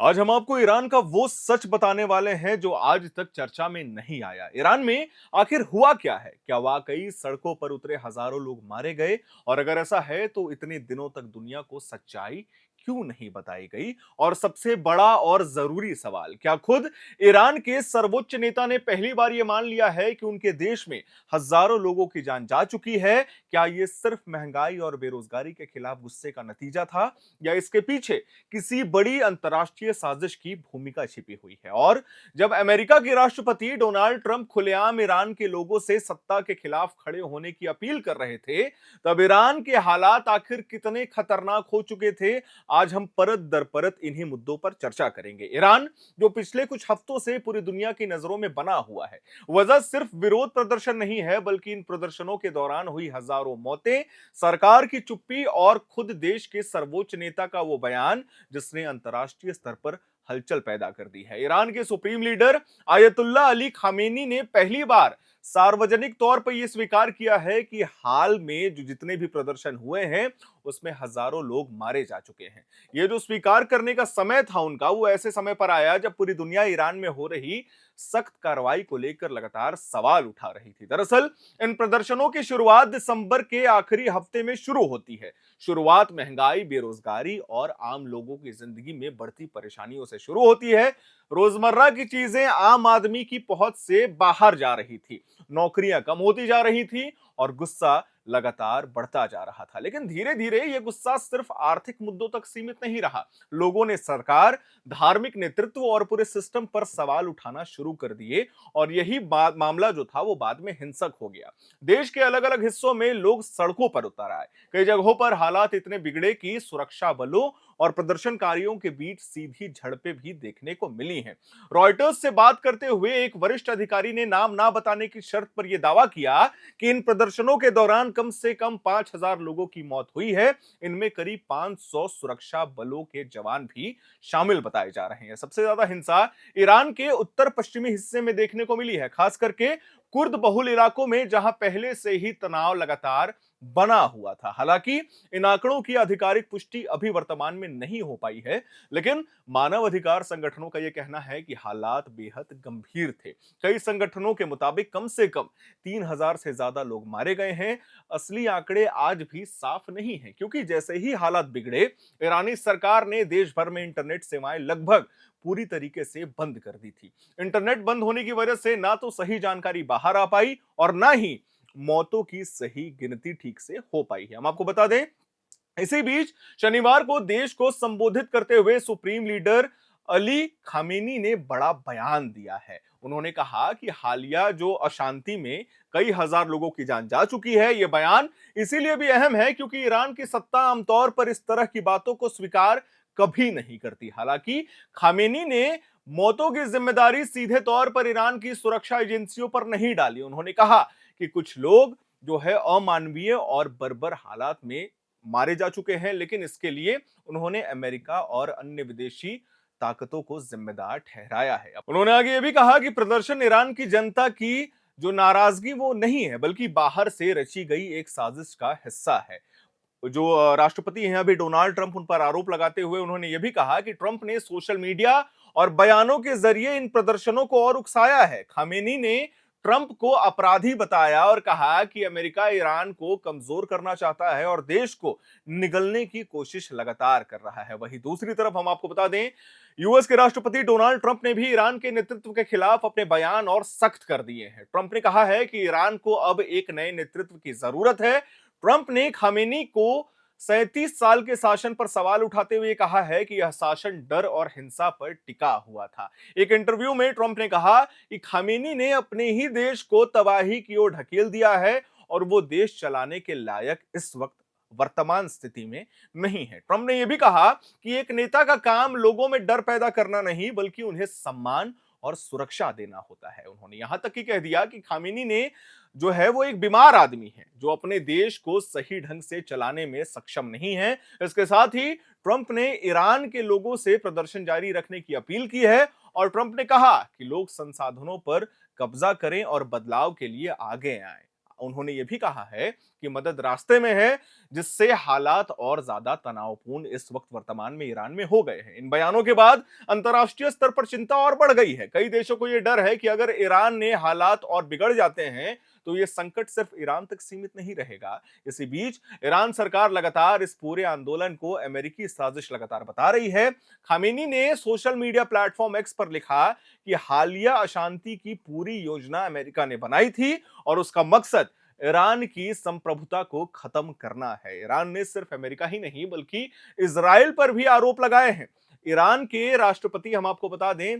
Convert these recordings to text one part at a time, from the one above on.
आज हम आपको ईरान का वो सच बताने वाले हैं जो आज तक चर्चा में नहीं आया। ईरान में आखिर हुआ क्या है? क्या वाकई सड़कों पर उतरे हजारों लोग मारे गए? और अगर ऐसा है तो इतने दिनों तक दुनिया को सच्चाई क्यों नहीं बताई गई? और सबसे बड़ा और जरूरी सवाल, क्या खुद ईरान के सर्वोच्च नेता ने पहली बार यह मान लिया है कि उनके देश में हजारों लोगों की जान जा चुकी है? क्या ये सिर्फ महंगाई और बेरोजगारी के खिलाफ गुस्से का नतीजा था, या इसके पीछे किसी बड़ी अंतर्राष्ट्रीय साजिश की भूमिका छिपी हुई है? और जब अमेरिका के राष्ट्रपति डोनाल्ड ट्रंप खुलेआम ईरान के लोगों से सत्ता के खिलाफ खड़े होने की अपील कर रहे थे, तब ईरान के हालात आखिर कितने खतरनाक हो चुके थे? आज हम परत दर परत इन्हीं मुद्दों पर चर्चा करेंगे। ईरान जो पिछले कुछ हफ्तों से पूरी दुनिया की नजरों में बना हुआ है, वजह सिर्फ विरोध प्रदर्शन नहीं है, बल्कि इन प्रदर्शनों के दौरान हुई हजारों मौतें, सरकार की चुप्पी और खुद देश के सर्वोच्च नेता का वो बयान जिसने अंतर्राष्ट्रीय स्तर पर हलचल पैदा कर दी है। ईरान के supreme leader ayatollah Ali Khamenei ने पहली बार सार्वजनिक तौर पर यह स्वीकार किया है कि हाल में जो जितने भी प्रदर्शन हुए हैं उसमें हजारों लोग मारे जा चुके हैं। ये जो स्वीकार करने का समय था उनका, वो ऐसे समय पर आया जब पूरी दुनिया ईरान में हो रही सख्त कार्रवाई को लेकर लगातार सवाल उठा रही थी। दरअसल इन प्रदर्शनों की शुरुआत दिसंबर के आखिरी हफ्ते में शुरू होती है। शुरुआत महंगाई, बेरोजगारी और आम लोगों की जिंदगी में बढ़ती परेशानियों से शुरू होती है। रोजमर्रा की चीजें आम आदमी की पहुंच से बाहर जा रही थी, नौकरियां कम होती जा रही थी और गुस्सा लगातार बढ़ता जा रहा था। लेकिन धीरे धीरे यह गुस्सा सिर्फ आर्थिक मुद्दों तक सीमित नहीं रहा। लोगों ने सरकार, धार्मिक नेतृत्व और पूरे सिस्टम पर सवाल उठाना शुरू कर दिए और यही मामला जो था वो बाद में हिंसक हो गया। देश के अलग अलग हिस्सों में लोग सड़कों पर उतर आए। कई जगहों पर हालात इतने बिगड़े कि सुरक्षा बलों और प्रदर्शनकारियों के बीच सीधी झड़पें भी देखने को मिली हैं। रॉयटर्स से बात करते हुए एक वरिष्ठ अधिकारी ने नाम ना बताने की शर्त पर यह दावा किया कि इन प्रदर्शनों के दौरान कम से कम 5,000 लोगों की मौत हुई है। इनमें करीब 500 सुरक्षा बलों के जवान भी शामिल बताए जा रहे हैं। सबसे ज्यादा हिंसा ईरान के उत्तर पश्चिमी हिस्से में देखने को मिली है, खास करके कुर्द बहुल इलाकों में, जहां पहले से ही तनाव लगातार बना हुआ था। हालांकि इन आंकड़ों की आधिकारिक पुष्टि अभी वर्तमान में नहीं हो पाई है, लेकिन मानव अधिकार संगठनों का यह कहना है कि हालात बेहद गंभीर थे। कई संगठनों के मुताबिक कम से कम 3,000 से ज्यादा लोग मारे गए हैं। असली आंकड़े आज भी साफ नहीं है, क्योंकि जैसे ही हालात बिगड़े, ईरानी सरकार ने देश भर में इंटरनेट सेवाएं लगभग पूरी तरीके से बंद कर दी थी। इंटरनेट बंद होने की वजह से ना तो सही जानकारी बाहर आ पाई और ना ही मौतों की सही गिनती ठीक से हो पाई है। हम आपको बता दें, इसी बीच शनिवार को देश को संबोधित करते हुए सुप्रीम लीडर अली खामेनी ने बड़ा बयान दिया है। उन्होंने कहा कि हालिया जो अशांति में कई हजार लोगों की जान जा चुकी है। यह बयान इसीलिए भी अहम है क्योंकि ईरान की सत्ता आमतौर पर इस तरह की बातों को स्वीकार कभी नहीं करती। हालांकि खामेनी ने मौतों की जिम्मेदारी सीधे तौर पर ईरान की सुरक्षा एजेंसियों पर नहीं डाली। उन्होंने कहा कि कुछ लोग जो है अमानवीय और बर्बर हालात में मारे जा चुके हैं, लेकिन इसके लिए उन्होंने अमेरिका और अन्य विदेशी ताकतों को जिम्मेदार ठहराया है। उन्होंने आगे यह भी कहा कि प्रदर्शन ईरान की जनता की जो नाराजगी वो नहीं है, बल्कि बाहर से रची गई एक साजिश का हिस्सा है। जो राष्ट्रपति हैं अभी डोनाल्ड ट्रंप, उन पर आरोप लगाते हुए उन्होंने यह भी कहा कि ट्रंप ने सोशल मीडिया और बयानों के जरिए इन प्रदर्शनों को और उकसाया है। खामेनी ने ट्रंप को अपराधी बताया और कहा कि अमेरिका ईरान को कमजोर करना चाहता है और देश को निगलने की कोशिश लगातार कर रहा है। वहीं दूसरी तरफ हम आपको बता दें, यूएस के राष्ट्रपति डोनाल्ड ट्रंप ने भी ईरान के नेतृत्व के खिलाफ अपने बयान और सख्त कर दिए हैं। ट्रंप ने कहा है कि ईरान को अब एक नए नेतृत्व की जरूरत है। ट्रंप ने खामेनी को 37 साल के शासन पर सवाल उठाते हुए कहा है कि यह शासन डर और हिंसा पर टिका हुआ था। एक इंटरव्यू में ट्रंप ने कहा कि खामेनी ने अपने ही देश को तबाही की ओर ढकेल दिया है और वो देश चलाने के लायक इस वक्त वर्तमान स्थिति में नहीं है। ट्रंप ने यह भी कहा कि एक नेता का काम लोगों में डर पैदा करना नहीं, बल्कि उन्हें सम्मान और सुरक्षा देना होता है। उन्होंने यहां तक ही कह दिया कि खामेनी ने जो है वो एक बीमार आदमी है जो अपने देश को सही ढंग से चलाने में सक्षम नहीं है। इसके साथ ही ट्रंप ने ईरान के लोगों से प्रदर्शन जारी रखने की अपील की है और ट्रंप ने कहा कि लोग संसाधनों पर कब्जा करें और बदलाव के लिए आगे आए। उन्होंने ये भी कहा है कि मदद रास्ते में है, जिससे हालात और ज्यादा तनावपूर्ण इस वक्त वर्तमान में ईरान में हो गए हैं। इन बयानों के बाद अंतर्राष्ट्रीय स्तर पर चिंता और बढ़ गई है। कई देशों को यह डर है कि अगर ईरान ने हालात और बिगड़ जाते हैं तो ये संकट सिर्फ ईरान तक सीमित नहीं रहेगा। इसी बीच ईरान सरकार लगातार इस पूरे आंदोलन को अमेरिकी साजिश लगातार बता रही है। खामेनी ने सोशल मीडिया प्लेटफॉर्म एक्स पर लिखा कि हालिया अशांति की पूरी योजना अमेरिका ने बनाई थी और उसका मकसद ईरान की संप्रभुता को खत्म करना है। ईरान ने सिर्फ अमेरिका ही नहीं बल्कि इजराइल पर भी आरोप लगाए हैं। ईरान के राष्ट्रपति, हम आपको बता दें,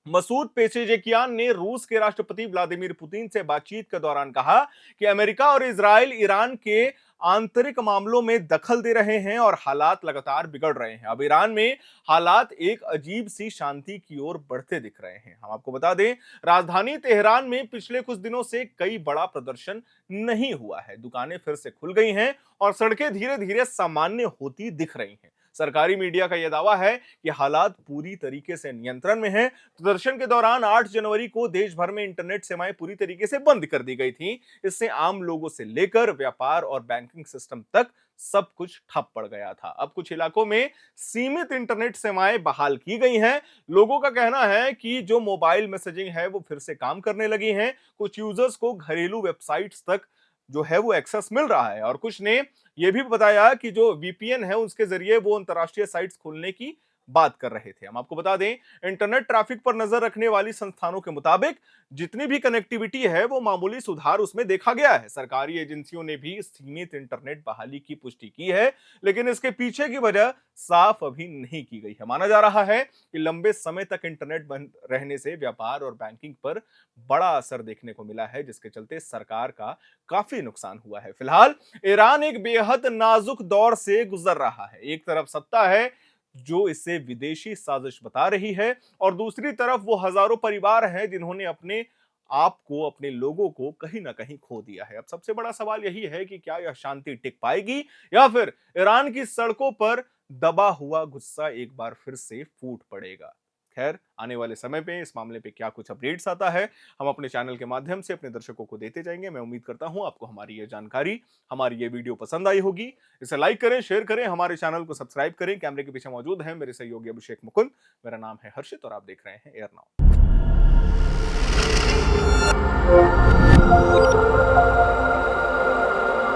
मसूद पेजेशिकियान ने रूस के राष्ट्रपति व्लादिमीर पुतिन से बातचीत के दौरान कहा कि अमेरिका और इजराइल ईरान के आंतरिक मामलों में दखल दे रहे हैं और हालात लगातार बिगड़ रहे हैं। अब ईरान में हालात एक अजीब सी शांति की ओर बढ़ते दिख रहे हैं। हम आपको बता दें, राजधानी तेहरान में पिछले कुछ दिनों से कई बड़ा प्रदर्शन नहीं हुआ है। दुकानें फिर से खुल गई हैं और सड़कें धीरे धीरे सामान्य होती दिख रही हैं। सरकारी मीडिया का यह दावा है कि हालात पूरी तरीके से नियंत्रण में हैं। प्रदर्शन के दौरान 8 जनवरी को देश भर में इंटरनेट सेवाएं पूरी तरीके से बंद कर दी गई थीं। इससे आम लोगों से लेकर व्यापार और बैंकिंग सिस्टम तक सब कुछ ठप पड़ गया था। अब कुछ इलाकों में सीमित इंटरनेट सेवाएं बहाल की गई हैं। लोगों का कहना है कि जो मोबाइल मैसेजिंग है वो फिर से काम करने लगी है। कुछ यूजर्स को घरेलू वेबसाइट्स तक जो है वो एक्सेस मिल रहा है और कुछ ने यह भी बताया कि जो वीपीएन है उसके जरिए वो अंतरराष्ट्रीय साइट्स खोलने की बात कर रहे थे। हम आपको बता दें, इंटरनेट ट्रैफिक पर नजर रखने वाली संस्थानों के मुताबिक जितनी भी कनेक्टिविटी है वो मामूली सुधार उसमें देखा गया है। सरकारी एजेंसियों ने भी सीमित इंटरनेट बहाली की पुष्टि की है, लेकिन इसके पीछे की वजह साफ अभी नहीं की गई है। माना जा रहा है कि लंबे समय तक इंटरनेट बंद रहने से व्यापार और बैंकिंग पर बड़ा असर देखने को मिला है, जिसके चलते सरकार का काफी नुकसान हुआ है। फिलहाल ईरान एक बेहद नाजुक दौर से गुजर रहा है। एक तरफ सत्ता है जो इसे विदेशी साजिश बता रही है और दूसरी तरफ वो हजारों परिवार हैं जिन्होंने अपने आप को, अपने लोगों को कहीं ना कहीं खो दिया है। अब सबसे बड़ा सवाल यही है कि क्या यह शांति टिक पाएगी या फिर ईरान की सड़कों पर दबा हुआ गुस्सा एक बार फिर से फूट पड़ेगा। खैर, आने वाले समय पे इस मामले पे क्या कुछ अपडेट्स आता है, हम अपने चैनल के माध्यम से अपने दर्शकों को देते जाएंगे। मैं उम्मीद करता हूं आपको हमारी ये जानकारी, हमारी ये वीडियो पसंद आई होगी। इसे लाइक करें, शेयर करें, हमारे चैनल को सब्सक्राइब करें। कैमरे के पीछे मौजूद है मेरे सहयोगी अभिषेक मुकुंद। मेरा नाम है हर्षित और आप देख रहे हैं एयर नाउ।